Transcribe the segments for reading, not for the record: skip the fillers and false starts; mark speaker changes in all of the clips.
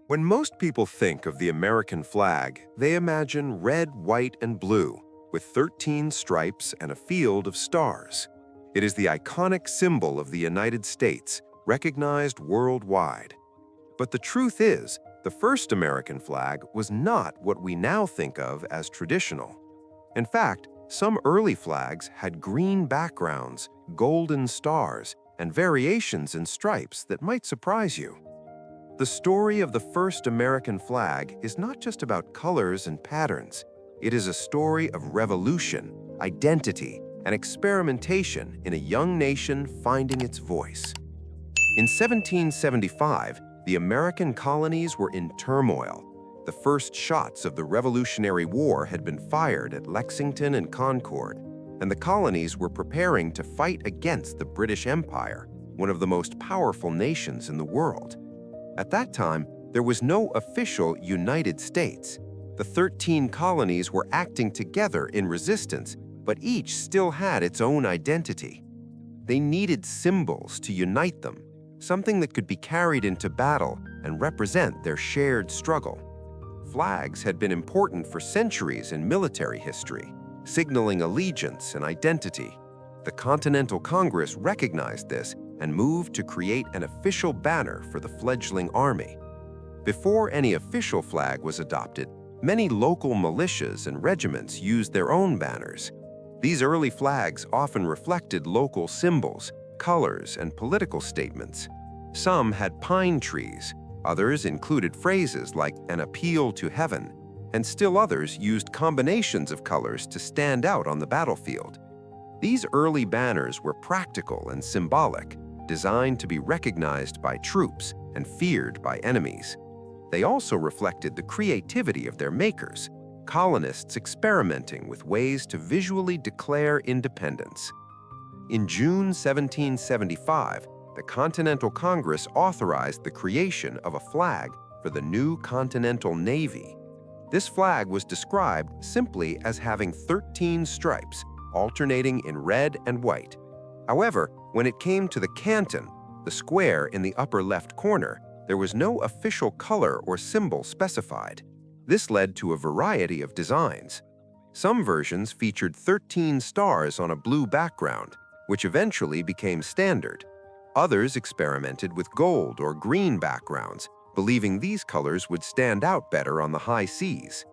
Speaker 1: When most people think of the American flag, they imagine red, white, and blue, with 13 stripes and a field of stars. It is the iconic symbol of the United States, recognized worldwide. But the truth is, the first American flag was not what we now think of as traditional. In fact, some early flags had green backgrounds, golden stars, and variations in stripes that might surprise you. The story of the first American flag is not just about colors and patterns. It is a story of revolution, identity, and experimentation in a young nation finding its voice. In 1775, the American colonies were in turmoil. The first shots of the Revolutionary War had been fired at Lexington and Concord, and the colonies were preparing to fight against the British Empire, one of the most powerful nations in the world. At that time, there was no official United States. The 13 colonies were acting together in resistance, but each still had its own identity. They needed symbols to unite them, something that could be carried into battle and represent their shared struggle. Flags had been important for centuries in military history, signaling allegiance and identity. The Continental Congress recognized this and moved to create an official banner for the fledgling army. Before any official flag was adopted, many local militias and regiments used their own banners. These early flags often reflected local symbols, colors, and political statements. Some had pine trees, others included phrases like an appeal to heaven, and still others used combinations of colors to stand out on the battlefield. These early banners were practical and symbolic, designed to be recognized by troops and feared by enemies. They also reflected the creativity of their makers, colonists experimenting with ways to visually declare independence. In June 1775, the Continental Congress authorized the creation of a flag for the new Continental Navy. This flag was described simply as having 13 stripes, alternating in red and white. However, when it came to the canton, the square in the upper left corner, there was no official color or symbol specified. This led to a variety of designs. Some versions featured 13 stars on a blue background, which eventually became standard. Others experimented with gold or green backgrounds, believing these colors would stand out better on the high seas.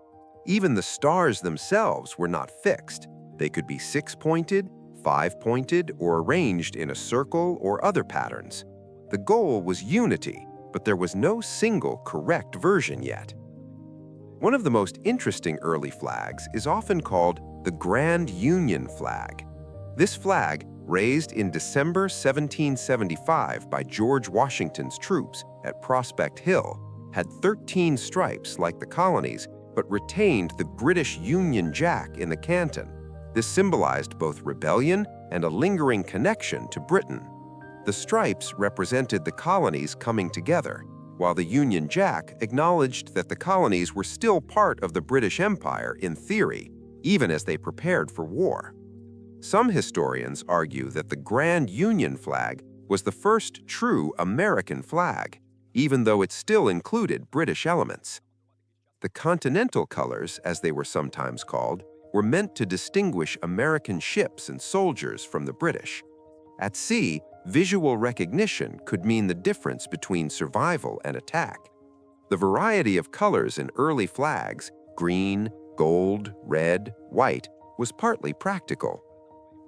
Speaker 1: Even the stars themselves were not fixed. They could be six-pointed, five-pointed, or arranged in a circle or other patterns. The goal was unity, but there was no single correct version yet. One of the most interesting early flags is often called the Grand Union flag. This flag, raised in December 1775 by George Washington's troops at Prospect Hill, had 13 stripes like the colonies, but retained the British Union Jack in the canton. This symbolized both rebellion and a lingering connection to Britain. The stripes represented the colonies coming together, while the Union Jack acknowledged that the colonies were still part of the British Empire in theory, even as they prepared for war. Some historians argue that the Grand Union flag was the first true American flag, even though it still included British elements. The Continental colors, as they were sometimes called, were meant to distinguish American ships and soldiers from the British. At sea, visual recognition could mean the difference between survival and attack. The variety of colors in early flags, green, gold, red, white, was partly practical.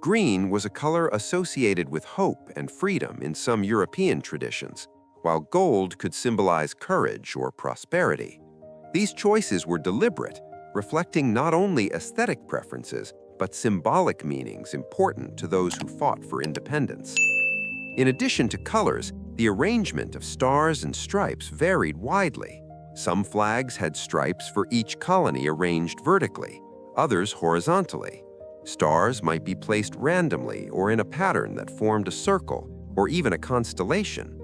Speaker 1: Green was a color associated with hope and freedom in some European traditions, while gold could symbolize courage or prosperity. These choices were deliberate, reflecting not only aesthetic preferences, but symbolic meanings important to those who fought for independence. In addition to colors, the arrangement of stars and stripes varied widely. Some flags had stripes for each colony arranged vertically, others horizontally. Stars might be placed randomly or in a pattern that formed a circle or even a constellation.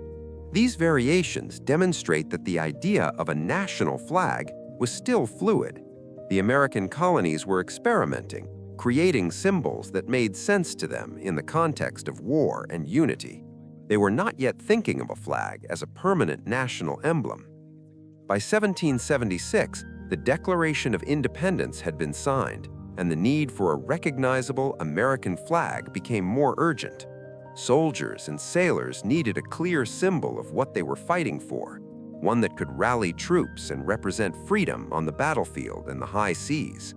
Speaker 1: These variations demonstrate that the idea of a national flag was still fluid. The American colonies were experimenting, creating symbols that made sense to them in the context of war and unity. They were not yet thinking of a flag as a permanent national emblem. By 1776, the Declaration of Independence had been signed, and the need for a recognizable American flag became more urgent. Soldiers and sailors needed a clear symbol of what they were fighting for, one that could rally troops and represent freedom on the battlefield and the high seas.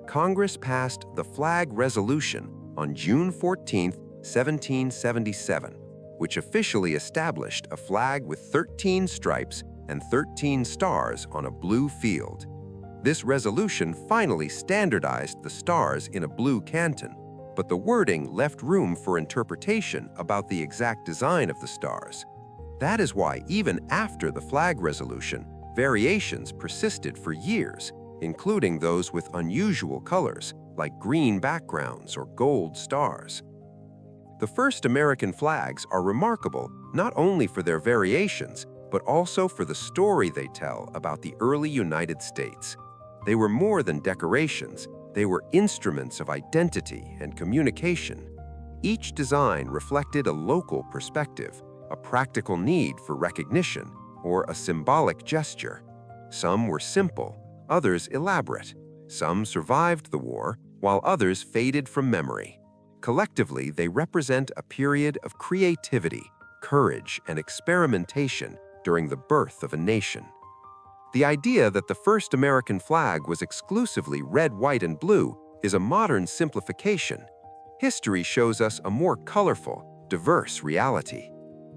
Speaker 1: Congress passed the Flag Resolution on June 14, 1777, which officially established a flag with 13 stripes and 13 stars on a blue field. This resolution finally standardized the stars in a blue canton, but the wording left room for interpretation about the exact design of the stars. That is why, even after the flag resolution, variations persisted for years, including those with unusual colors, like green backgrounds or gold stars. The first American flags are remarkable not only for their variations, but also for the story they tell about the early United States. They were more than decorations, they were instruments of identity and communication. Each design reflected a local perspective, a practical need for recognition, or a symbolic gesture. Some were simple, others elaborate. Some survived the war, while others faded from memory. Collectively, they represent a period of creativity, courage, and experimentation during the birth of a nation. The idea that the first American flag was exclusively red, white, and blue is a modern simplification. History shows us a more colorful, diverse reality.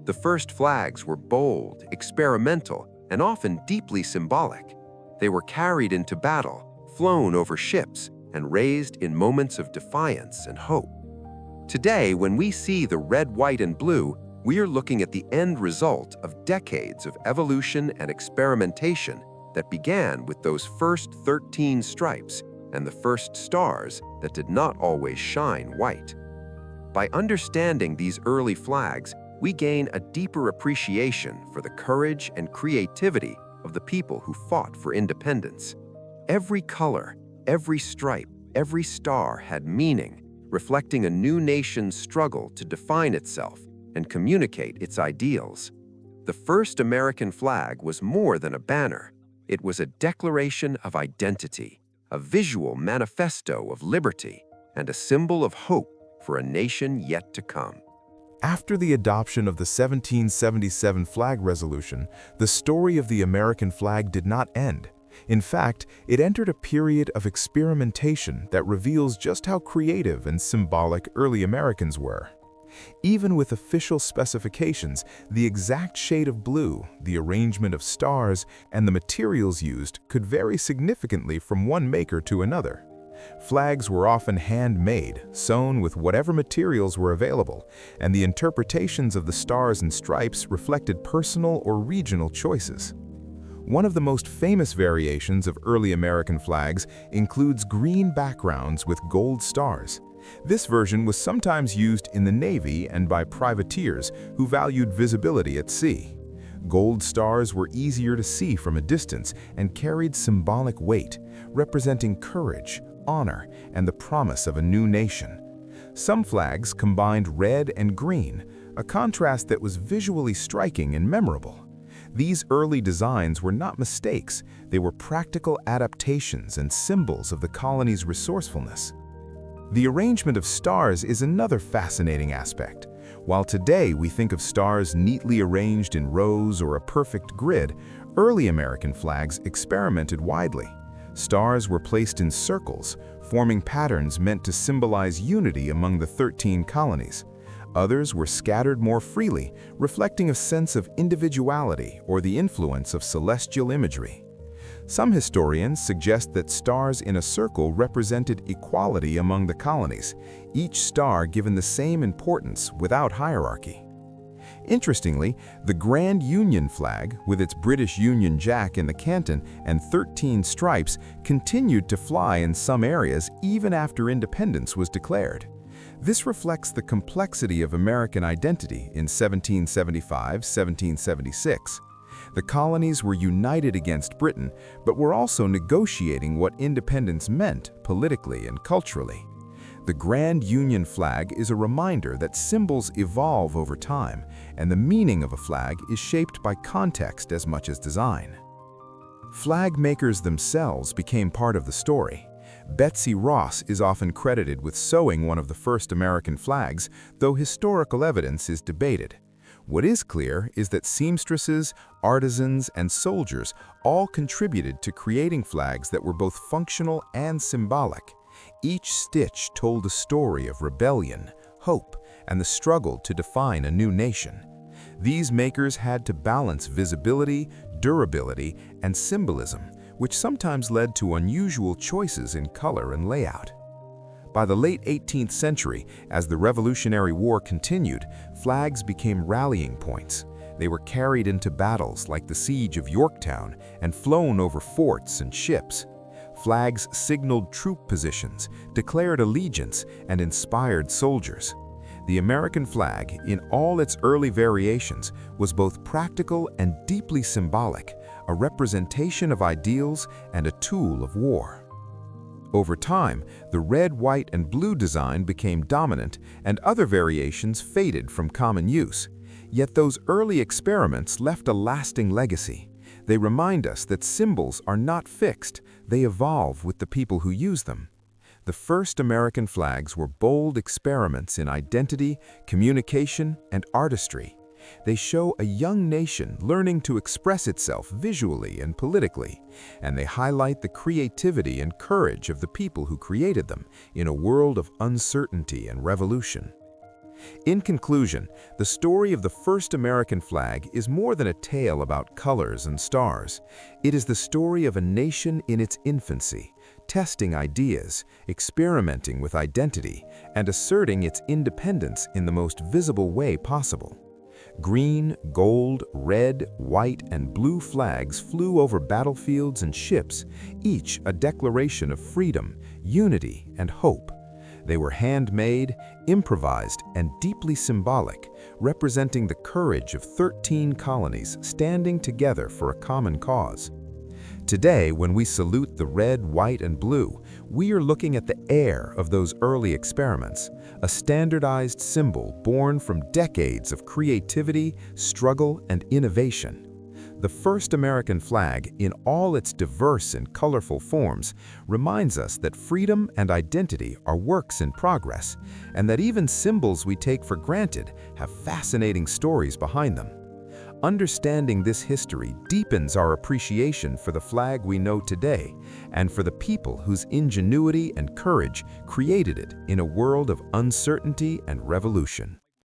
Speaker 1: The first flags were bold, experimental, and often deeply symbolic. They were carried into battle, flown over ships, and raised in moments of defiance and hope. Today, when we see the red, white, and blue, we are looking at the end result of decades of evolution and experimentation that began with those first 13 stripes and the first stars that did not always shine white. By understanding these early flags, we gain a deeper appreciation for the courage and creativity of the people who fought for independence. Every color, every stripe, every star had meaning, reflecting a new nation's struggle to define itself and communicate its ideals. The first American flag was more than a banner. It was a declaration of identity, a visual manifesto of liberty, and a symbol of hope for a nation yet to come.
Speaker 2: After the adoption of the 1777 Flag Resolution, the story of the American flag did not end. In fact, it entered a period of experimentation that reveals just how creative and symbolic early Americans were. Even with official specifications, the exact shade of blue, the arrangement of stars, and the materials used could vary significantly from one maker to another. Flags were often handmade, sewn with whatever materials were available, and the interpretations of the stars and stripes reflected personal or regional choices. One of the most famous variations of early American flags includes green backgrounds with gold stars. This version was sometimes used in the Navy and by privateers who valued visibility at sea. Gold stars were easier to see from a distance and carried symbolic weight, representing courage, honor, and the promise of a new nation. Some flags combined red and green, a contrast that was visually striking and memorable. These early designs were not mistakes, they were practical adaptations and symbols of the colony's resourcefulness. The arrangement of stars is another fascinating aspect. While today we think of stars neatly arranged in rows or a perfect grid, early American flags experimented widely. Stars were placed in circles, forming patterns meant to symbolize unity among the 13 colonies. Others were scattered more freely, reflecting a sense of individuality or the influence of celestial imagery. Some historians suggest that stars in a circle represented equality among the colonies, each star given the same importance without hierarchy. Interestingly, the Grand Union flag, with its British Union Jack in the canton and 13 stripes, continued to fly in some areas even after independence was declared. This reflects the complexity of American identity in 1775-1776. The colonies were united against Britain, but were also negotiating what independence meant politically and culturally. The Grand Union flag is a reminder that symbols evolve over time, and the meaning of a flag is shaped by context as much as design. Flag makers themselves became part of the story. Betsy Ross is often credited with sewing one of the first American flags, though historical evidence is debated. What is clear is that seamstresses, artisans, and soldiers all contributed to creating flags that were both functional and symbolic. Each stitch told a story of rebellion, hope, and the struggle to define a new nation. These makers had to balance visibility, durability, and symbolism, which sometimes led to unusual choices in color and layout. By the late 18th century, as the Revolutionary War continued, flags became rallying points. They were carried into battles like the Siege of Yorktown and flown over forts and ships. Flags signaled troop positions, declared allegiance, and inspired soldiers. The American flag, in all its early variations, was both practical and deeply symbolic, a representation of ideals and a tool of war. Over time, the red, white, and blue design became dominant, and other variations faded from common use. Yet those early experiments left a lasting legacy. They remind us that symbols are not fixed, they evolve with the people who use them. The first American flags were bold experiments in identity, communication, and artistry. They show a young nation learning to express itself visually and politically, and they highlight the creativity and courage of the people who created them in a world of uncertainty and revolution. In conclusion, the story of the first American flag is more than a tale about colors and stars. It is the story of a nation in its infancy, testing ideas, experimenting with identity, and asserting its independence in the most visible way possible. Green, gold, red, white, and blue flags flew over battlefields and ships, each a declaration of freedom, unity, and hope. They were handmade, improvised, and deeply symbolic, representing the courage of 13 colonies standing together for a common cause. Today, when we salute the red, white, and blue, we are looking at the heir of those early experiments, a standardized symbol born from decades of creativity, struggle, and innovation. The first American flag, in all its diverse and colorful forms, reminds us that freedom and identity are works in progress, and that even symbols we take for granted have fascinating stories behind them. Understanding this history deepens our appreciation for the flag we know today and for the people whose ingenuity and courage created it in a world of uncertainty and revolution.